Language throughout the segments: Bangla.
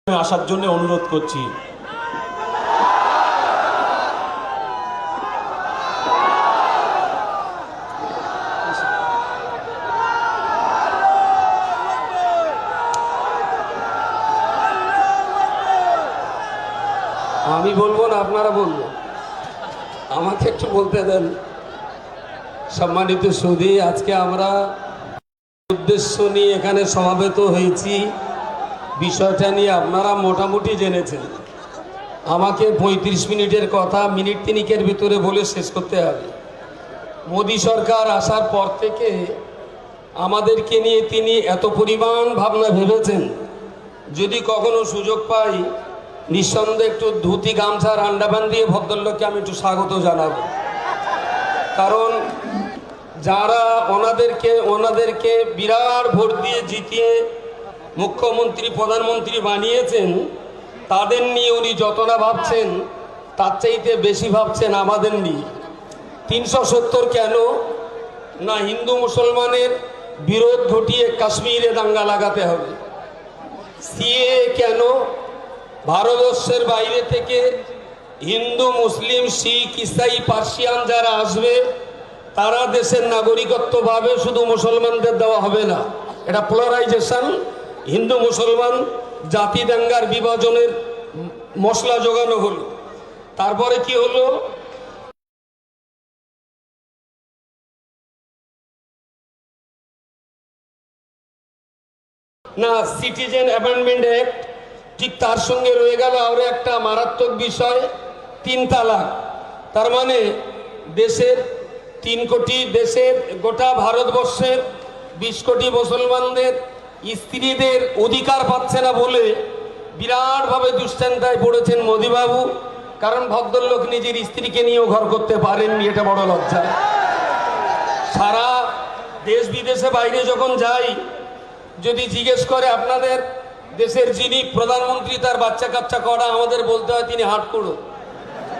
আসার জন্য অনুরোধ করছি। আমি বলবো না, আপনারা বলবো, আমাকে একটু বলতে দেন। সম্মানিত সুধী, আজকে আমরা উদ্দেশ্য নিয়ে এখানে সমাবেত হয়েছি, বিষয়টা নিয়ে আপনারা মোটামুটি জেনেছেন। আমাকে 35 মিনিটের কথা মিনিট তিনিকের ভিতরে বলে শেষ করতে হবে। মোদী সরকার আসার পর থেকে আমাদেরকে নিয়ে তিনি এত পরিমাণ ভাবনা ভেবেছেন, যদি কখনো সুযোগ পাই নিঃসন্দেহে একটু ধুতি গামছার আন্ডাবান দিয়ে ভদ্রলোককে আমি একটু স্বাগত জানাবো। কারণ যারা ওনাদেরকে বিরাট ভোট দিয়ে জিতিয়ে মুখ্যমন্ত্রী প্রধানমন্ত্রী বানিয়েছেন, তাদের নিয়ে উনি যতটা ভাবছেন তার চাইতে বেশি ভাবছেন আমাদের নিয়ে। 370 কেন না, হিন্দু মুসলমানের বিরোধ ঘটিয়ে কাশ্মীরে দাঙ্গা লাগাতে হবে। সিএ কেন, ভারতবর্ষের বাইরে থেকে হিন্দু মুসলিম শিখ ইসাই পার্সিয়ান যারা আসবে তারা দেশের নাগরিকত্ব পাবে, শুধু মুসলমানদের দেওয়া হবে না। এটা পোলারাইজেশন, হিন্দু মুসলমান জাতি দাঙ্গার বিভাজনের মশলা জোগানো হলো। তারপরে কি হলো, না সিটিজেন অ্যামেন্ডমেন্ট অ্যাক্ট, ঠিক তার সঙ্গে রয়ে গেল আরো একটা মারাত্মক বিষয়, 3 তালাক। তার মানে দেশের 3 কোটি, দেশের গোটা ভারতবর্ষের 20 কোটি মুসলমানদের স্ত্রীদের অধিকার পাচ্ছে না বলে বিরাটভাবে দুশ্চিন্তায় পড়েছেন মোদীবাবু। কারণ ভদ্রলোক নিজের স্ত্রীকে নিয়েও ঘর করতে পারেননি, এটা বড় লজ্জা। সারা দেশ বিদেশে বাইরে যখন যাই, যদি জিজ্ঞেস করে আপনাদের দেশের যিনি প্রধানমন্ত্রী তার বাচ্চা কাচ্চা করা, আমাদের বলতে হয় তিনি হাটকুড়ো,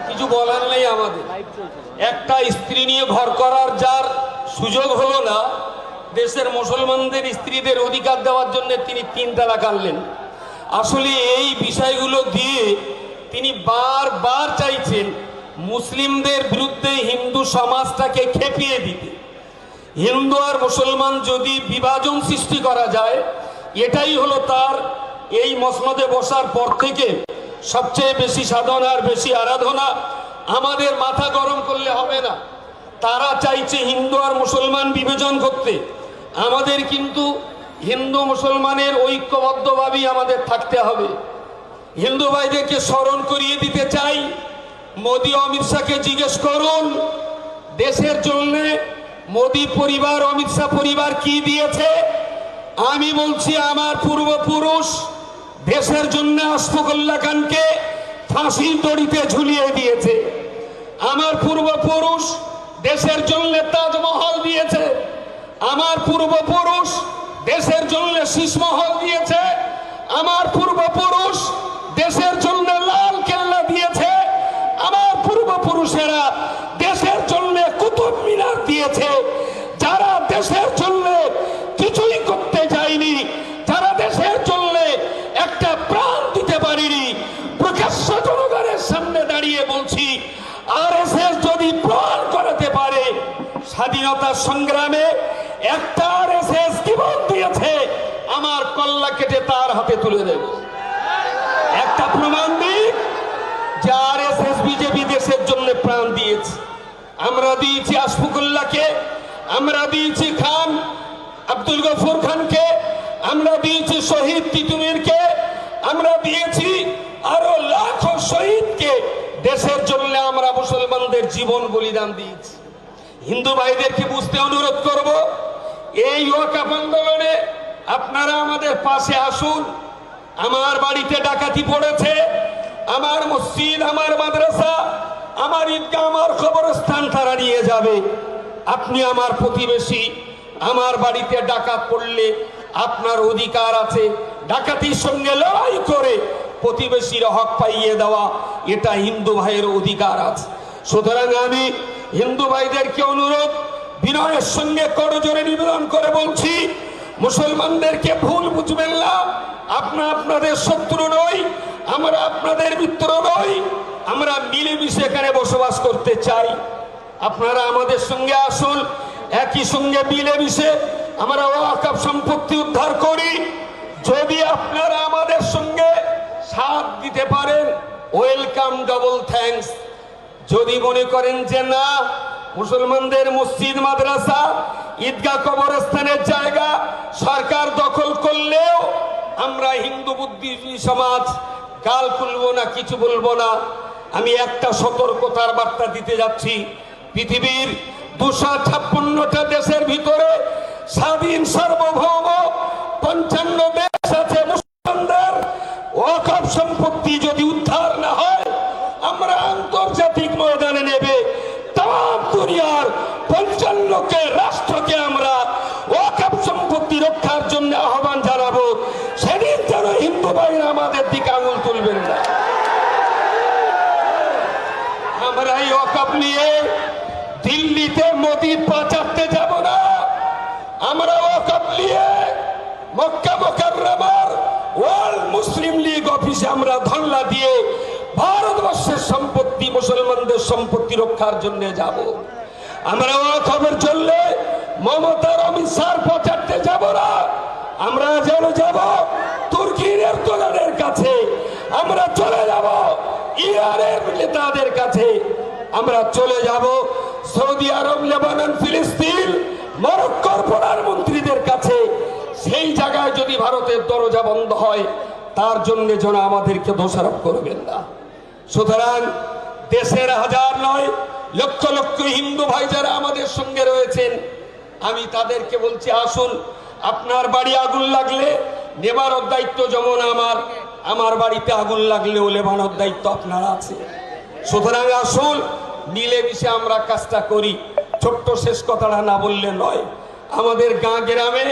কিছু বলার নেই আমাদের। একটা স্ত্রী নিয়ে ঘর করার যার সুযোগ হলো না, দেশের মুসলমানদের স্ত্রীদের অধিকার দেওয়ার জন্য তিনি 3 তালাক আনলেন। আসলে এই বিষয়গুলো দিয়ে তিনি বারবার চাইছেন মুসলিমদের বিরুদ্ধে হিন্দু সমাজটাকে খেপিয়ে দিতে। হিন্দু আর মুসলমান যদি বিভাজন সৃষ্টি করা যায়, এটাই হলো তার এই মসনদে বসার পর থেকে সবচেয়ে বেশি সাধনা আর বেশি আরাধনা। আমাদের মাথা গরম করলে হবে না, তারা চাইছে হিন্দু আর মুসলমান বিভাজন করতে। আমাদের কিন্তু হিন্দু মুসলমানের ঐক্যবদ্ধভাবেই আমাদের থাকতে হবে। হিন্দু ভাইদেরকে স্মরণ করিয়ে দিতে চাই, মোদী অমিত শাহকে জিজ্ঞেস করুন দেশের জন্য মোদী পরিবার অমিত শাহ পরিবার কি দিয়েছে। আমি বলছি আমার পূর্বপুরুষ দেশের জন্য আশফাকুল্লাহ খানকে ফাঁসির দড়িতে ঝুলিয়ে দিয়েছে। আমার পূর্বপুরুষ দেশের জন্য তাজমহল দিয়েছে। আমার পূর্বপুরুষ দেশের জন্য শীষমহল দিয়েছে। আমার পূর্বপুরুষ দেশের জন্য লাল কেল্লা দিয়েছে। আমার পূর্বপুরুষেরা দেশের জন্য কুতুব মিনার দিয়েছে। যারা দেশের জন্য কিছুই করতে যায়নি, যারা দেশের জন্য একটা প্রাণ দিতে পারেনি, প্রকাশ্য জনগণের সামনে দাঁড়িয়ে বলছি, আরএসএস যদি প্রাণ করাতে পারে স্বাধীনতা সংগ্রামে, একটা আরএসএস জীবন দিয়েছে, আমার কল্লা কেটে তার হাতে তুলে দেব। একটা প্রমাণ দিক যে আরএসএস বিজেপি দেশের জন্য প্রাণ দিয়েছে। আমরা দিয়েছি আশফাকুল্লাহকে, আমরা দিয়েছি খান আব্দুল গফুর খানকে, আমরা দিয়েছি শহীদ তিতুমিরকে, আমরা দিয়েছি আরো লাখো শহীদকে। দেশের জন্য আমরা মুসলমানদের জীবন বলিদান দিয়েছি। হিন্দু ভাইদেরকে বুঝতে অনুরোধ করব, এই ওয়াকফ আন্দোলনে আপনারা আমাদের পাশে আসুন। আমার বাড়িতে ডাকাতি পড়েছে, আমার মসজিদ, আমার মাদ্রাসা, আমার ঈদগাহ, আমার কবরস্থান তারা নিয়ে যাবে। আপনি আমার প্রতিবেশী, আমার বাড়িতে ডাকাত পড়লে আপনার অধিকার আছে ডাকাতির সঙ্গে লড়াই করে প্রতিবেশীর হক পাইয়ে দেওয়া, এটা হিন্দু ভাইয়ের অধিকার আছে। সুতরাং আমি হিন্দু ভাইদেরকে অনুরোধ, বিনয়ের সঙ্গে করজোরে নিবেদন করে বলছি, মুসলমানদেরকে ভুল বুঝবেন না। আপনাদের শত্রু নই, আমরা আপনাদের মিত্র নই, আমরা মিলেমিশে এখানে বসবাস করতে চাই। আপনারা আমাদের সঙ্গে আসুন, একই সঙ্গে মিলেমিশে আমরা ওয়াকফ সম্পত্তি উদ্ধার করি। যদি আপনারা আমাদের সঙ্গে সাথ দিতে পারেন, ওয়েলকাম, ডবল থ্যাঙ্কস। যদি মনে করেন যে না, মুসলমানদের মসজিদ, মাদ্রাসা, ঈদগাহ, কবরস্থানের জায়গা সরকার দখল করলেও আমরা হিন্দু বুদ্ধিজীবী সমাজ গাল খুলবো না, কিছু বলবো না। আমি একটা সতর্কতার বার্তা দিতে যাচ্ছি। পৃথিবীর 256টা দেশের ভিতরে স্বাধীন সার্বভৌম 55 দেশ আছে। মুসলমানদের ওয়াকফ সম্পত্তি যদি উদ্ধার না হয়, আমরা আন্তর্জাতিক ময়দানে নেবে তাম দুনিয়ার 55কে রাষ্ট্রকে আমরা ওয়াকফ সম্পত্তি রক্ষার জন্য আহ্বান জানাবো। সেদিন যেন হিন্দু ভাইরা আমাদের দিকে আঙুল তুলবেন না। আমরা এই ওয়াকফ নিয়ে দিল্লিতে মোদির পা চাটতে যাব না। আমরা ওয়াকফ নিয়ে মক্কা মুকাররমার ওয়ার্ল্ড মুসলিম লীগ অফিসে আমরা ধর্ণা দিয়ে ভারতবর্ষের সম্পত্তি, মুসলমানদের সম্পত্তি রক্ষার জন্য যাব। আমরা ওয়াকফের জন্য মমতার অমিত শাহর পা চাটতে যাব না। আমরা যেন যাব তুর্কির এরদোগানের কাছে, আমরা চলে যাব ইরানের নেতাদের কাছে, আমরা চলে যাব সৌদি আরব, লেবানন, ফিলিস্তিন, মরক্কোর প্রধানমন্ত্রীদের কাছে। সেই জায়গায় যদি ভারতের দরজা বন্ধ হয়, তার জন্য যেন আমাদেরকে দোষারোপ করবেন না। সুতরাং দেশের হাজার নয়, লক্ষ লক্ষ হিন্দু ভাই যারা আমাদের সঙ্গে রয়েছেন, আমি তাদেরকে বলছি, আসুন। আপনার বাড়ি আগুন লাগলে নেবার দায়িত্ব যেমন আমার বাড়িতে আগুন লাগলেও লেবানোর দায়িত্ব আপনার আছে। সুতরাং আসুন, মিলেমিশে আমরা কাজটা করি। ছোট্ট শেষ কথাটা না বললে নয়। আমাদের গাঁ গ্রামে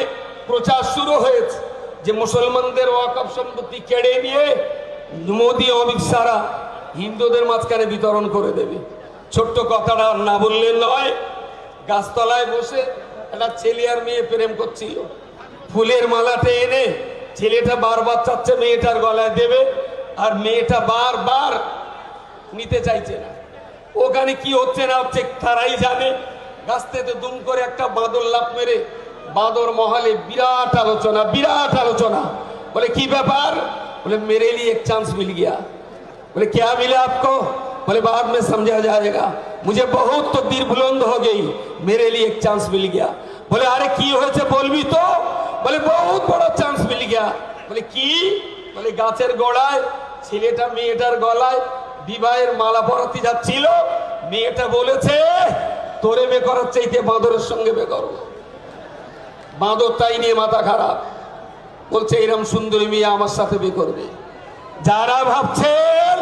প্রচার শুরু হয়েছে যে মুসলমানদের ওয়াকফ সম্পত্তি কেড়ে নিয়ে মোদি, অমিত শাহরা হিন্দুদের মাঝখানে বিতরণ করে দেবে। ছোট্ট কথাটা না বললে নয়। গাছতলায় বসে একটা ছেলে আর মেয়ে প্রেম করছিল, ফুলের মালাটা এনে ছেলেটা বারবার চাচ্ছে মেয়েটার গলায় দেবে, আর মেয়েটা বারবার নিতে চাইছে না। ওখানে কি হচ্ছে না হচ্ছে তারাই জানে। গাছ থেকে দুম করে একটা বাঁদর লাফ মেরে বাঁদর মহলে বিরাট আলোচনা। बोले की व्यापार? बोले मेरे लिए एक चांस मिल गया। बोले क्या मिला आपको? बोले बाद में समझा जाएगा, मुझे बहुत तो दिल बुलंद हो गई, मेरे लिए एक चांस मिल गया। बोले अरे की হয়েছে বলবি তো? बोले बहुत बड़ा चांस मिल गया। बोले কি? बोले গাছের গোড়ায় ছেলেটা মেয়েটার গলায় বিবাহের মালা পরাতে যাচ্ছিল, মেয়েটা বলেছে তোরে বে করার চাইতে বাঁদরের সঙ্গে বে করো। বাঁদর তাই নিয়ে মাথা খারাপ, বলছে এরকম সুন্দরী মেয়ে আমার সাথে বে করবে। যারা ভাবছেন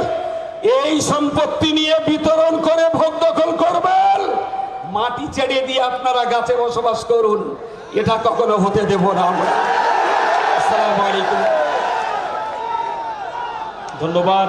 এই সম্পত্তি নিয়ে বিতরণ করে ভোগ দখল করবেন, মাটি ছেড়ে দিয়ে আপনারা গাছে বসবাস করুন, এটা কখনো হতে দেব না আমরা। আসসালামু আলাইকুম। ধন্যবাদ।